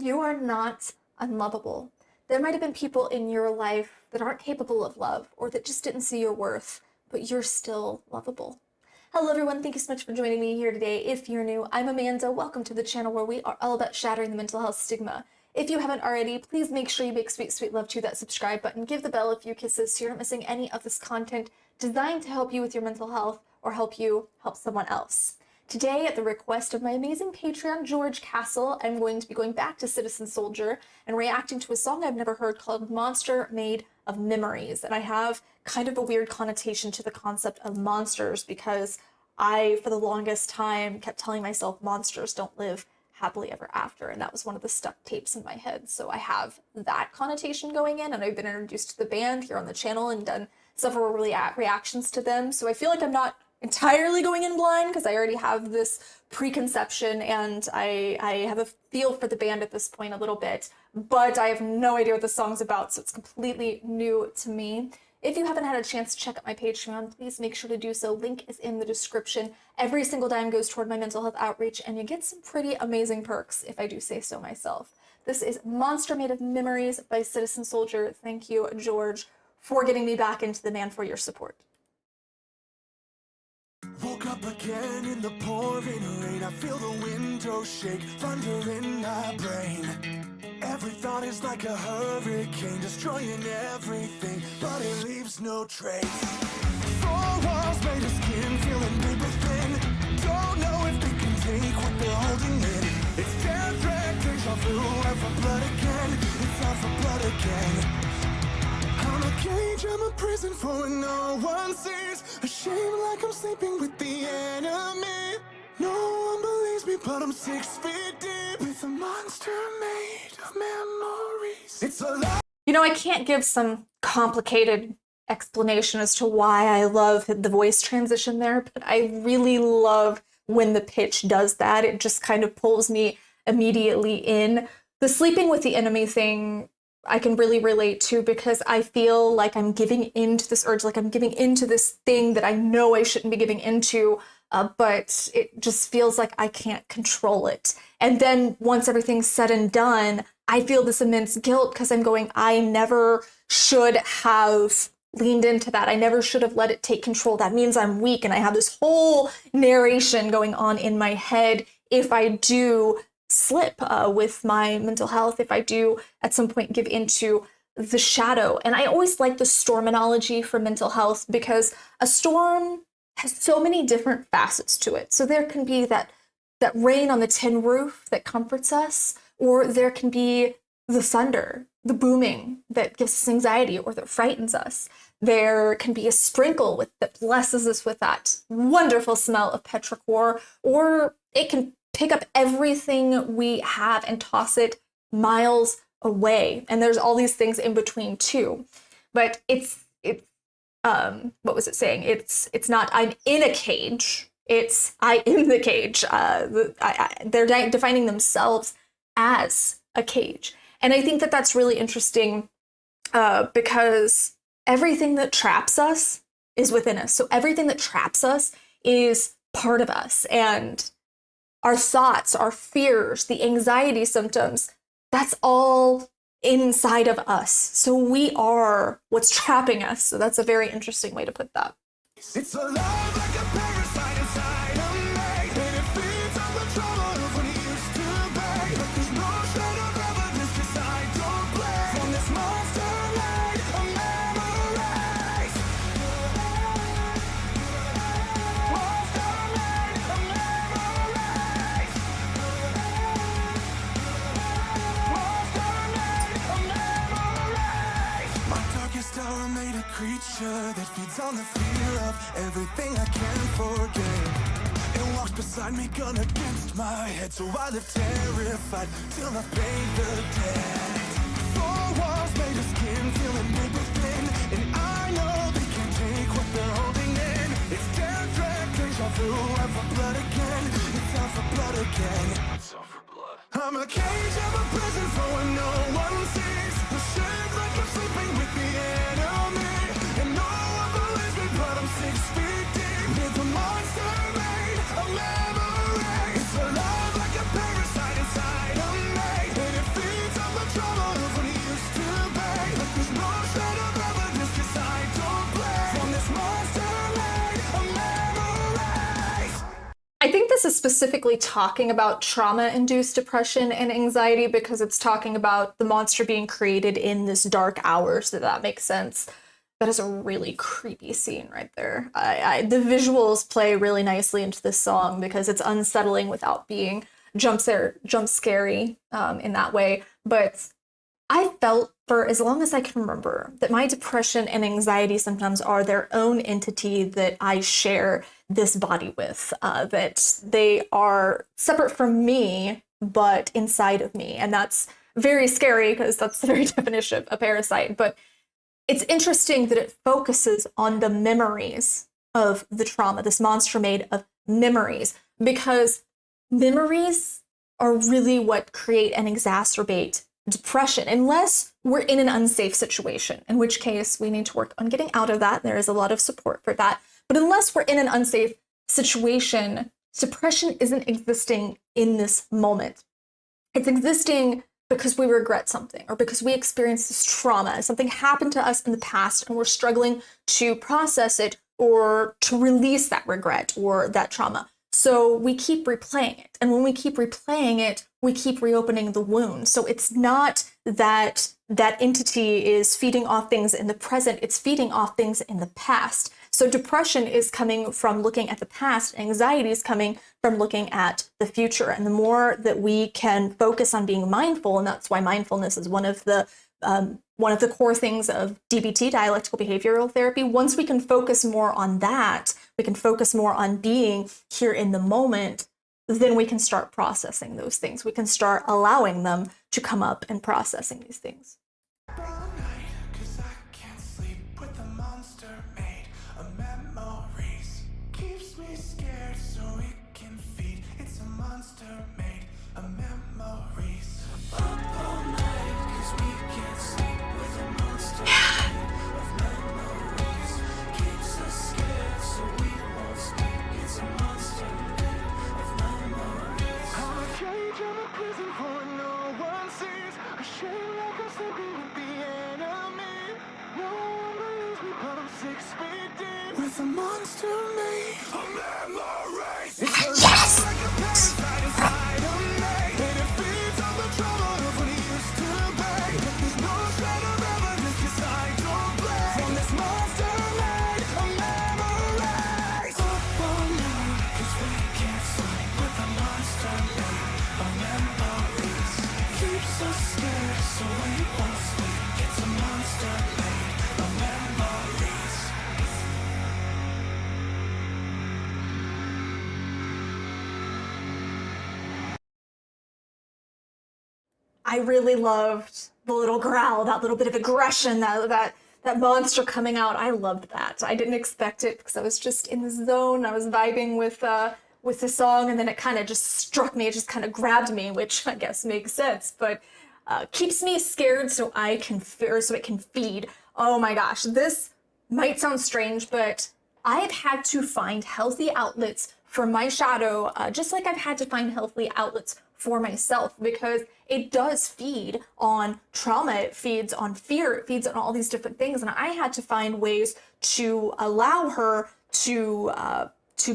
You are not unlovable. There might have been people in your life that aren't capable of love or that just didn't see your worth, but you're still lovable. Hello everyone, thank you so much for joining me here today. If you're new, I'm Amanda. Welcome to the channel where we are all about shattering the mental health stigma. If you haven't already, please make sure you make sweet, sweet love to that subscribe button. Give the bell a few kisses so you're not missing any of this content designed to help you with your mental health or help you help someone else. Today, at the request of my amazing Patreon, George Castle, I'm going to be going back to Citizen Soldier and reacting to a song I've never heard called Monster Made of Memories. And I have kind of a weird connotation to the concept of monsters because I, for the longest time, kept telling myself monsters don't live happily ever after. And that was one of the stuck tapes in my head. So I have that connotation going in, and I've been introduced to the band here on the channel and done several reactions to them. So I feel like I'm not entirely going in blind because I already have this preconception and I have a feel for the band at this point a little bit, but I have no idea what the song's about, so it's completely new to me. If you haven't had a chance to check out my Patreon, please make sure to do so. Link is in the description. Every single dime goes toward my mental health outreach, and you get some pretty amazing perks, if I do say so myself. This is Monster Made of Memories by Citizen Soldier. Thank you, George, for getting me back into the band, for your support. Woke up again in the pouring rain. I feel the windows shake, thunder in my brain. Every thought is like a hurricane, destroying everything, but it leaves no trace. Four walls made of skin, feeling paper thin. Don't know if they can take what they're holding in. It's death, dread, deja vu, and for blood again. It's out for blood again. I'm a cage, I'm a prison for when no one sees. Ashamed like I'm sleeping with the enemy. No one believes me, but I'm 6 feet deep with a monster made of memories. It's a lie. You know, I can't give some complicated explanation as to why I love the voice transition there, but I really love when the pitch does that. It just kind of pulls me immediately in. The sleeping with the enemy thing I can really relate to because I feel like I'm giving into this urge, like I'm giving into this thing that I know I shouldn't be giving into, but it just feels like I can't control it. And then once everything's said and done, I feel this immense guilt because I'm going, I never should have leaned into that. I never should have let it take control. That means I'm weak. And I have this whole narration going on in my head if I do slip with my mental health, if I do at some point give into the shadow. And I always like the storm analogy for mental health because a storm has so many different facets to it. So there can be that rain on the tin roof that comforts us, or there can be the thunder, the booming that gives us anxiety or that frightens us. There can be a sprinkle that blesses us with that wonderful smell of petrichor, or it can pick up everything we have and toss it miles away. And there's all these things in between too. But it's what was it saying? It's not I'm in a cage. It's I am the cage. They're defining themselves as a cage. And I think that that's really interesting because everything that traps us is within us. So everything that traps us is part of us. And our thoughts, our fears, the anxiety symptoms, that's all inside of us. So we are what's trapping us. So that's a very interesting way to put that. It's alive like a parasite inside of me, and it feeds on the trauma of what it used to be. But there's no shade of evidence 'cause I don't play from this monster made of memories. Monster made of memories. Monster made of memories. My darkest hour made a creature that feeds on the fear of everything I can't forget. It walks beside me, gun against my head, so I live terrified till I pay the debt. Four walls made of skin, feeling paper thin, and I know they can't take what they're holding in. It's death, dread, deja vu, and for blood again. It's out for blood again. It's out for blood. I'm a cage, I'm a prison for when no one sees. Ashamed like I'm sleeping with the enemy, and no one believes me, but I'm 6 feet deep with a monster made of memories. It's alive like a parasite inside of me, and it this is specifically talking about trauma-induced depression and anxiety because it's talking about the monster being created in this dark hour, so that makes sense. That is a really creepy scene right there. The visuals play really nicely into this song because it's unsettling without being jump scary in that way. But I felt for as long as I can remember that my depression and anxiety symptoms are their own entity that I share this body with, that they are separate from me, but inside of me. And that's very scary because that's the very definition of a parasite. But it's interesting that it focuses on the memories of the trauma, this monster made of memories, because memories are really what create and exacerbate depression, unless we're in an unsafe situation, in which case we need to work on getting out of that. There is a lot of support for that. But unless we're in an unsafe situation, depression isn't existing in this moment. It's existing because we regret something or because we experienced this trauma. Something happened to us in the past and we're struggling to process it or to release that regret or that trauma. So we keep replaying it. And when we keep replaying it, we keep reopening the wound. So it's not that that entity is feeding off things in the present, it's feeding off things in the past. So depression is coming from looking at the past, anxiety is coming from looking at the future. And the more that we can focus on being mindful, and that's why mindfulness is one of the core things of DBT, dialectical behavioral therapy. Once we can focus more on that, we can focus more on being here in the moment, then we can start processing those things. We can start allowing them to come up and processing these things. Cause I can't sleep with the monster made of memories. Keeps me scared so it can feed. It's a monster made of memories. Up all night cause we can't sleep with a monster made of memories. Keeps us scared so we won't sleep. It's a monster made of memories. I'm a cage, I'm a prison for no one sees. I shame like I'm sleeping with the enemy. No one believes me, but I'm 6 feet deep. With a monster made of memories. Yes! Like a parasite inside of me. And it feeds on the trauma of what it used to be. There's no shred of evidence cause I don't play. From this monster made of memories. Up all night cause we can't sleep with a monster made of memories. Keeps us scared so we won't sleep. It's a monster made of memories. I really loved the little growl, that little bit of aggression, that monster coming out. I loved that. I didn't expect it because I was just in the zone. I was vibing with the song, and then it kind of just struck me. It just kind of grabbed me, which I guess makes sense. But keeps me scared so I can so it can feed. Oh my gosh, this might sound strange, but I've had to find healthy outlets for my shadow, just like I've had to find healthy outlets for myself, because it does feed on trauma, it feeds on fear, it feeds on all these different things. And I had to find ways to allow her to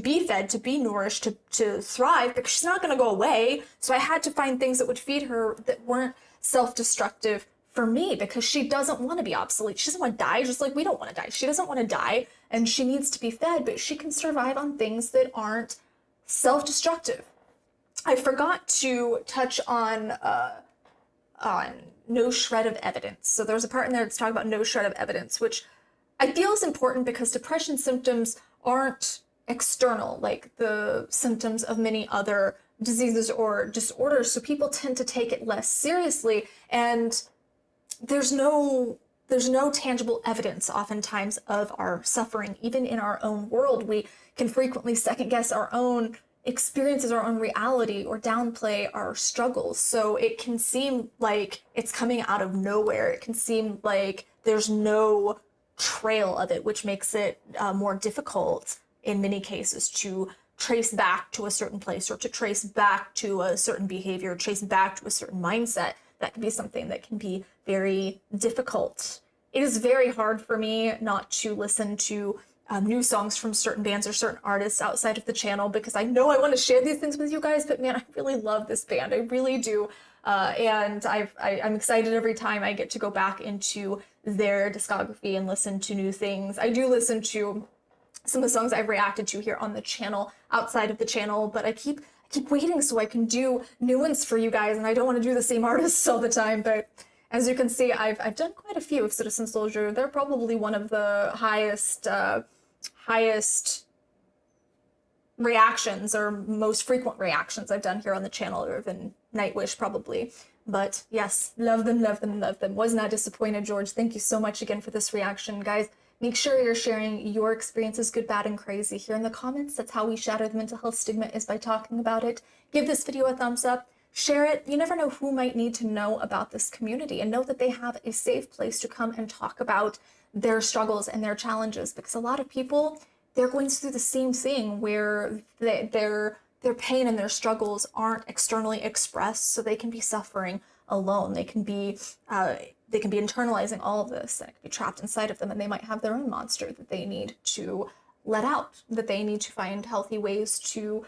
be fed, to be nourished, to thrive, because she's not going to go away. So I had to find things that would feed her that weren't self-destructive for me, because she doesn't want to be obsolete. She doesn't want to die, just like we don't want to die. She doesn't want to die, and she needs to be fed, but she can survive on things that aren't self-destructive. I forgot to touch on no shred of evidence. So there's a part in there that's talking about no shred of evidence, which I feel is important because depression symptoms aren't external like the symptoms of many other diseases or disorders. So people tend to take it less seriously, and there's no tangible evidence oftentimes of our suffering. Even in our own world, we can frequently second guess our own experiences, our own reality, or downplay our struggles. So it can seem like it's coming out of nowhere. It can seem like there's no trail of it, which makes it more difficult in many cases to trace back to a certain place, or to trace back to a certain behavior, trace back to a certain mindset. That can be something that can be very difficult. It is very hard for me not to listen to new songs from certain bands or certain artists outside of the channel, because I know I want to share these things with you guys, but man, I really love this band. I really do. And I'm excited every time I get to go back into their discography and listen to new things. I do listen to some of the songs I've reacted to here on the channel outside of the channel, but I keep waiting so I can do new ones for you guys, and I don't want to do the same artists all the time. But as you can see, I've done quite a few of Citizen Soldier. They're probably one of the highest reactions, or most frequent reactions I've done here on the channel, other than Nightwish probably. But yes, love them, love them, love them. Was not disappointed, George. Thank you so much again for this reaction, guys. Make sure you're sharing your experiences, good, bad, and crazy, here in the comments. That's how we shatter the mental health stigma, is by talking about it. Give this video a thumbs up. Share it. You never know who might need to know about this community, and know that they have a safe place to come and talk about their struggles and their challenges, because a lot of people, they're going through the same thing where their pain and their struggles aren't externally expressed, so they can be suffering alone. They can be internalizing all of this, and it can be trapped inside of them, and they might have their own monster that they need to let out, that they need to find healthy ways to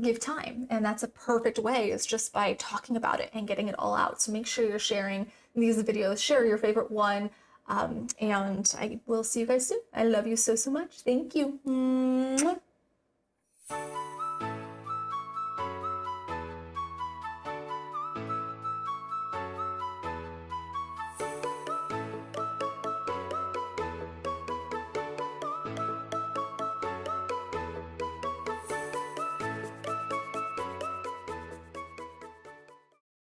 give time. And that's a perfect way, is just by talking about it and getting it all out. So make sure you're sharing these videos, share your favorite one, and I will see you guys soon. I love you so, so much. Thank you. Mwah.